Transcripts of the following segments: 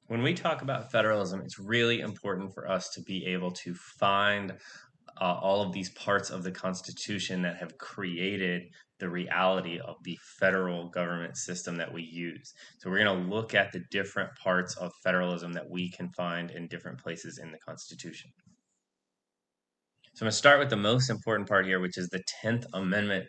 When we talk about federalism, it's really important for us to be able to find all of these parts of the Constitution that have created the reality of the federal government system that we use. So we're going to look at the different parts of federalism that we can find in different places in the Constitution. So I'm going to start with the most important part here, which is the 10th Amendment.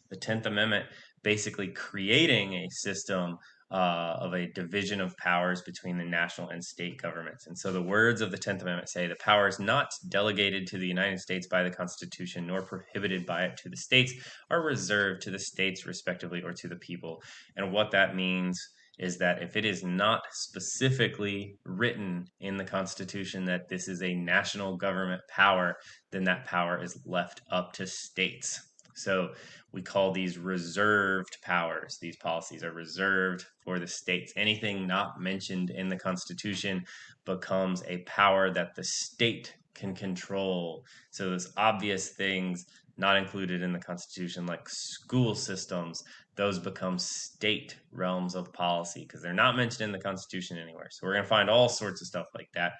The 10th Amendment basically creating a system of a division of powers between the national and state governments. And so the words of the 10th Amendment say the powers not delegated to the United States by the Constitution nor prohibited by it to the states are reserved to the states respectively or to the people. And what that means is that if it is not specifically written in the Constitution that this is a national government power, then that power is left up to states. So we call these reserved powers. These policies are reserved for the states. Anything not mentioned in the Constitution becomes a power that the state can control. So those obvious things not included in the Constitution, like school systems, those become state realms of policy because they're not mentioned in the Constitution anywhere. So we're going to find all sorts of stuff like that.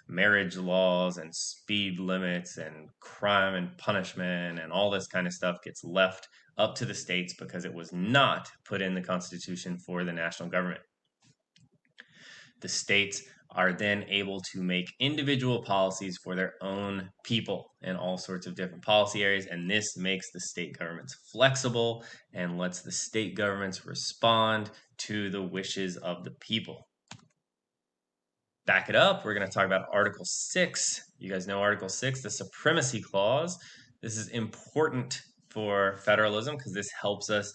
Marriage laws and speed limits and crime and punishment and all this kind of stuff gets left up to the states because it was not put in the Constitution for the national government. The states are then able to make individual policies for their own people in all sorts of different policy areas, and this makes the state governments flexible and lets the state governments respond to the wishes of the people. Back it up, we're going to talk about Article 6. You guys know Article 6, the Supremacy Clause. This is important for federalism because this helps us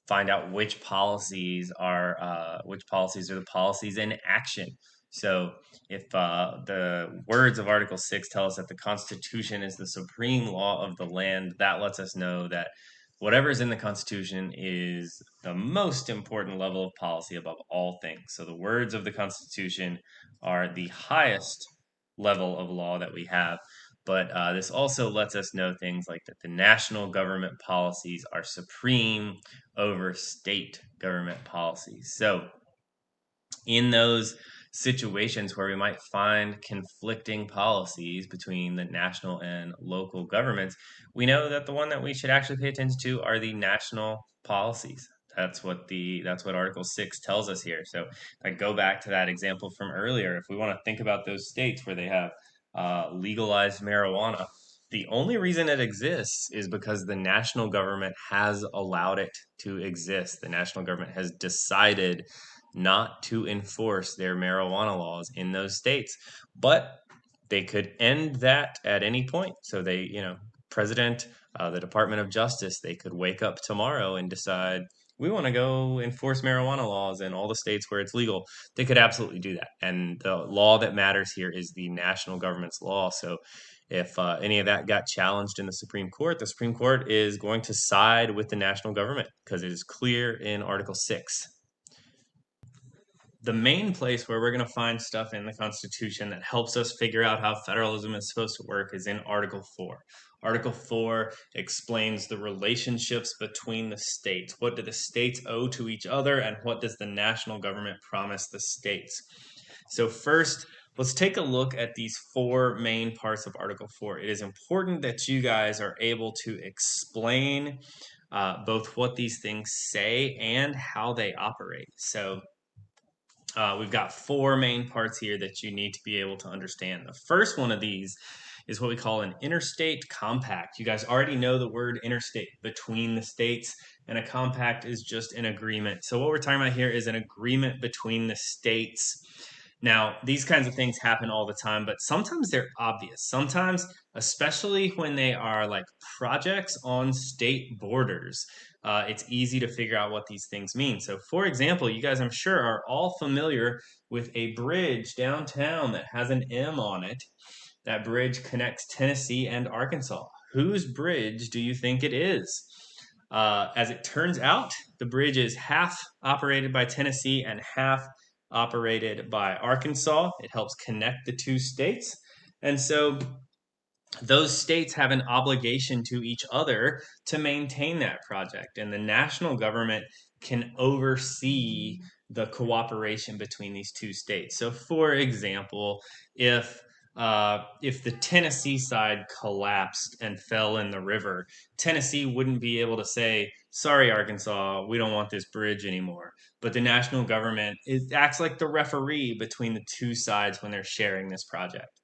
find out which policies are the policies in action. So if the words of Article 6 tell us that the Constitution is the supreme law of the land, that lets us know that whatever is in the Constitution is the most important level of policy above all things. So the words of the Constitution are the highest level of law that we have. But this also lets us know things like that the national government policies are supreme over state government policies. So in those situations where we might find conflicting policies between the national and local governments, we know that the one that we should actually pay attention to are the national policies. That's what Article 6 tells us here. So I go back to that example from earlier. If we want to think about those states where they have legalized marijuana, the only reason it exists is because the national government has allowed it to exist. The national government has decided not to enforce their marijuana laws in those states. But they could end that at any point. So they, President, the Department of Justice, they could wake up tomorrow and decide we want to go enforce marijuana laws in all the states where it's legal. They could absolutely do that. And the law that matters here is the national government's law. So if any of that got challenged in the Supreme Court is going to side with the national government because it is clear in Article 6. The main place where we're going to find stuff in the Constitution that helps us figure out how federalism is supposed to work is in Article 4. Article 4 explains the relationships between the states. What do the states owe to each other, and what does the national government promise the states? So first, let's take a look at these four main parts of Article 4. It is important that you guys are able to explain both what these things say and how they operate. So we've got four main parts here that you need to be able to understand. The first one of these is what we call an interstate compact. You guys already know the word interstate, between the states, and a compact is just an agreement. So what we're talking about here is an agreement between the states. Now, these kinds of things happen all the time, but sometimes they're obvious. Sometimes, especially when they are like projects on state borders, it's easy to figure out what these things mean. So, for example, you guys, I'm sure, are all familiar with a bridge downtown that has an M on it. That bridge connects Tennessee and Arkansas. Whose bridge do you think it is? As it turns out, the bridge is half operated by Tennessee and half operated by Arkansas. It helps connect the two states. And so those states have an obligation to each other to maintain that project. And the national government can oversee the cooperation between these two states. So, for example, if the Tennessee side collapsed and fell in the river, Tennessee wouldn't be able to say, "Sorry, Arkansas, we don't want this bridge anymore." But the national government acts like the referee between the two sides when they're sharing this project.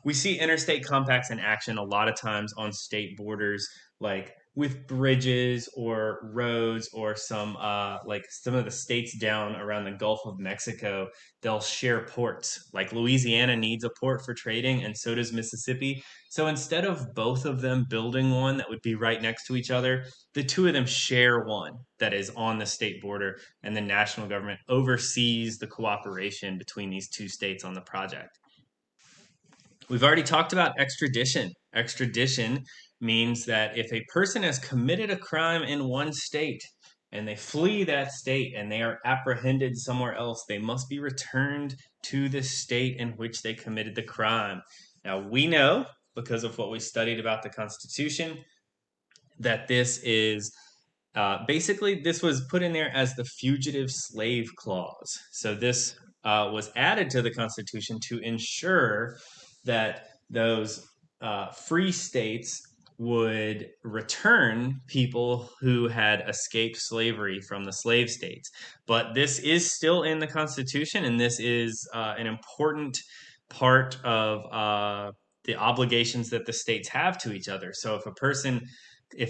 We see interstate compacts in action a lot of times on state borders, like with bridges or roads, or like some of the states down around the Gulf of Mexico. They'll share ports. Like Louisiana needs a port for trading, and so does Mississippi. So instead of both of them building one that would be right next to each other, the two of them share one that is on the state border, and the national government oversees the cooperation between these two states on the project. We've already talked about extradition. Extradition means that if a person has committed a crime in one state and they flee that state and they are apprehended somewhere else, they must be returned to the state in which they committed the crime. Now, we know, because of what we studied about the Constitution, that basically, this was put in there as the Fugitive Slave Clause. So this was added to the Constitution to ensure that those free states would return people who had escaped slavery from the slave states. But this is still in the Constitution, and this is an important part of the obligations that the states have to each other. So if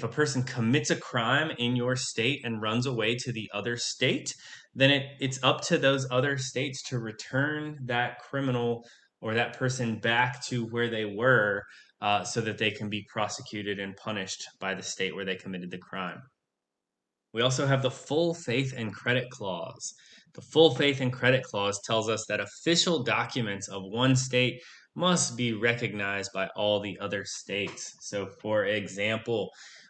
a person commits a crime in your state and runs away to the other state, then it's up to those other states to return that criminal or that person back to where they were, so that they can be prosecuted and punished by the state where they committed the crime. We also have the full faith and credit clause. The full faith and credit clause tells us that official documents of one state must be recognized by all the other states. So, for example,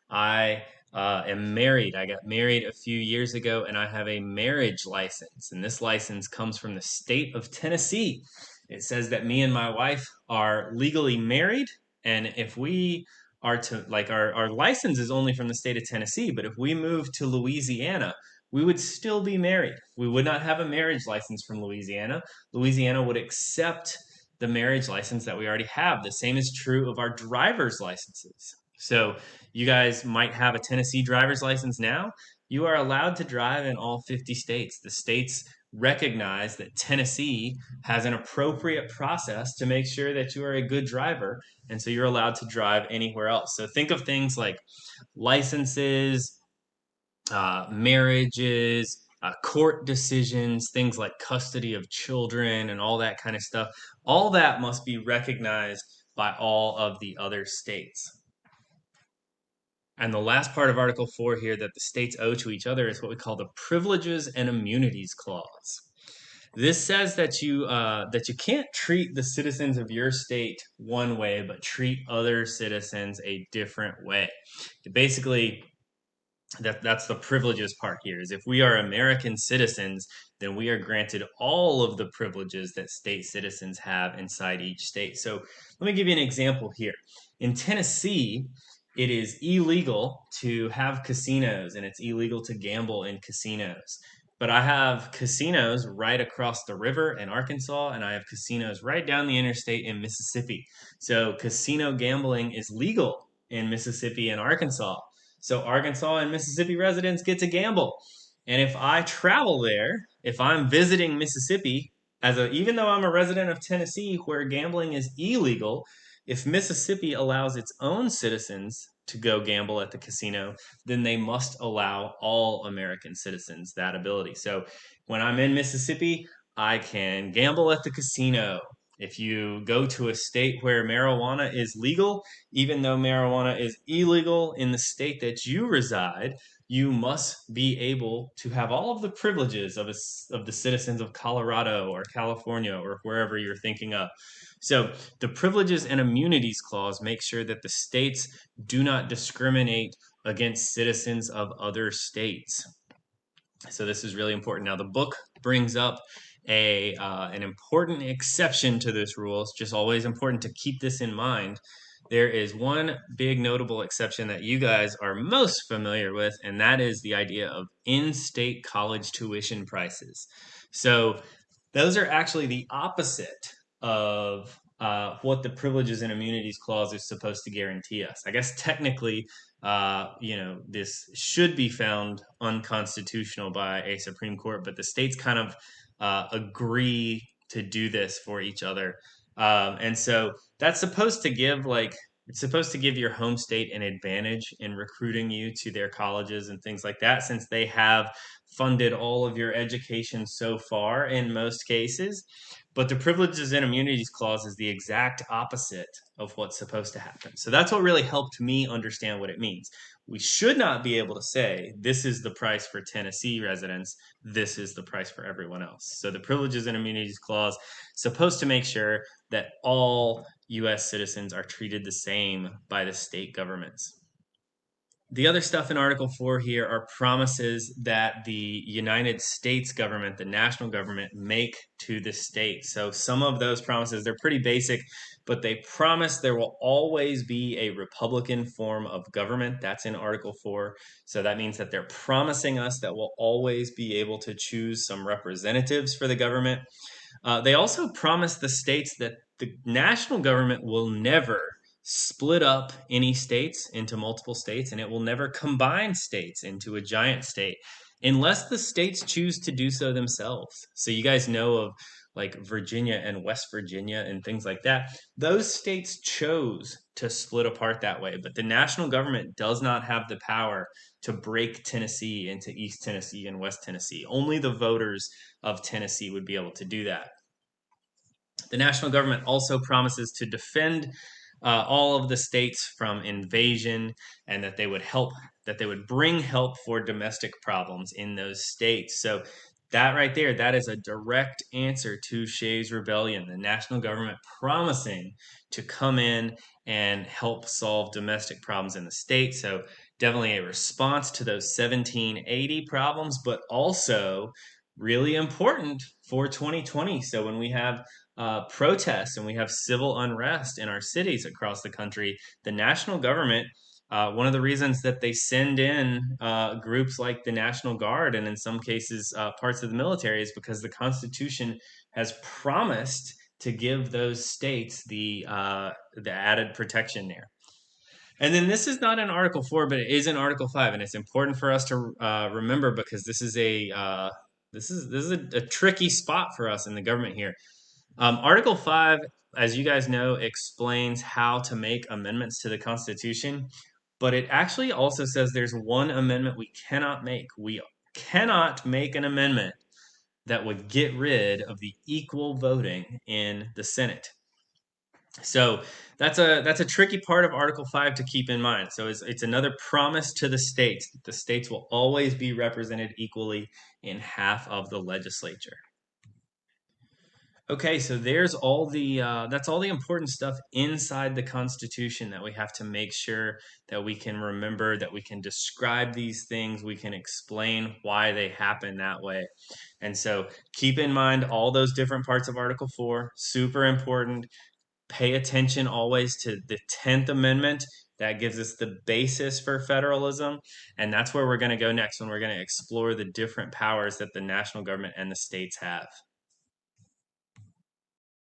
I am married. I got married a few years ago, and I have a marriage license. And this license comes from the state of Tennessee. It says that me and my wife are legally married, and if we are to, like, our license is only from the state of Tennessee, but if we move to Louisiana, we would still be married. We would not have a marriage license from Louisiana. Louisiana would accept the marriage license that we already have. The same is true of our driver's licenses. So you guys might have a Tennessee driver's license now. You are allowed to drive in all 50 states. The states recognize that Tennessee has an appropriate process to make sure that you are a good driver, and so you're allowed to drive anywhere else. So think of things like licenses, marriages, court decisions, things like custody of children, and all that kind of stuff. All that must be recognized by all of the other states. And the last part of Article 4 here that the states owe to each other is what we call the Privileges and Immunities Clause. This says that you can't treat the citizens of your state one way, but treat other citizens a different way. Basically, that's the privileges part here. Is if we are American citizens, then we are granted all of the privileges that state citizens have inside each state. So let me give you an example here. In Tennessee, it is illegal to have casinos, and it's illegal to gamble in casinos. But I have casinos right across the river in Arkansas, and I have casinos right down the interstate in Mississippi. So casino gambling is legal in Mississippi and Arkansas. So Arkansas and Mississippi residents get to gamble. And if I travel there, if I'm visiting Mississippi, even though I'm a resident of Tennessee where gambling is illegal, if Mississippi allows its own citizens to go gamble at the casino, then they must allow all American citizens that ability. So when I'm in Mississippi, I can gamble at the casino. If you go to a state where marijuana is legal, even though marijuana is illegal in the state that you reside, you must be able to have all of the privileges of the citizens of Colorado or California or wherever you're thinking of. So the Privileges and Immunities Clause makes sure that the states do not discriminate against citizens of other states. So this is really important. Now, the book brings up an important exception to this rule. It's just always important to keep this in mind. There is one big notable exception that you guys are most familiar with, and that is the idea of in-state college tuition prices. So those are actually the opposite of what the Privileges and Immunities Clause is supposed to guarantee us. I guess technically, this should be found unconstitutional by a Supreme Court, but the states kind of agree to do this for each other. And so that's supposed to give it's supposed to give your home state an advantage in recruiting you to their colleges and things like that, since they have funded all of your education so far in most cases. But the Privileges and Immunities Clause is the exact opposite of what's supposed to happen. So that's what really helped me understand what it means. We should not be able to say, this is the price for Tennessee residents, this is the price for everyone else. So the Privileges and Immunities Clause is supposed to make sure that all US citizens are treated the same by the state governments. The other stuff in Article 4 here are promises that the United States government, the national government, make to the state. So some of those promises, they're pretty basic, but they promise there will always be a Republican form of government. That's in Article 4. So that means that they're promising us that we'll always be able to choose some representatives for the government. They also promise the states that the national government will never split up any states into multiple states, and it will never combine states into a giant state unless the states choose to do so themselves. So you guys know of like Virginia and West Virginia and things like that. Those states chose to split apart that way, but the national government does not have the power to break Tennessee into East Tennessee and West Tennessee. Only the voters of Tennessee would be able to do that. The national government also promises to defend all of the states from invasion, and that they would bring help for domestic problems in those states. So that right there, that is a direct answer to Shays' Rebellion, the national government promising to come in and help solve domestic problems in the state. So definitely a response to those 1780 problems, but also really important for 2020. So when we have protests and we have civil unrest in our cities across the country, the national government, one of the reasons that they send in groups like the National Guard and in some cases parts of the military is because the Constitution has promised to give those states the added protection there. And then this is not in Article 4, but it is in Article 5, and it's important for us to remember because this is a tricky spot for us in the government here. Article 5, as you guys know, explains how to make amendments to the Constitution, but it actually also says there's one amendment we cannot make. We cannot make an amendment that would get rid of the equal voting in the Senate. So that's a tricky part of Article 5 to keep in mind. So it's another promise to the states that the states will always be represented equally in half of the legislature. Okay, so there's all the that's all the important stuff inside the Constitution that we have to make sure that we can remember, that we can describe these things, we can explain why they happen that way. And so keep in mind all those different parts of Article 4, super important. Pay attention always to the 10th Amendment. That gives us the basis for federalism. And that's where we're going to go next when we're going to explore the different powers that the national government and the states have.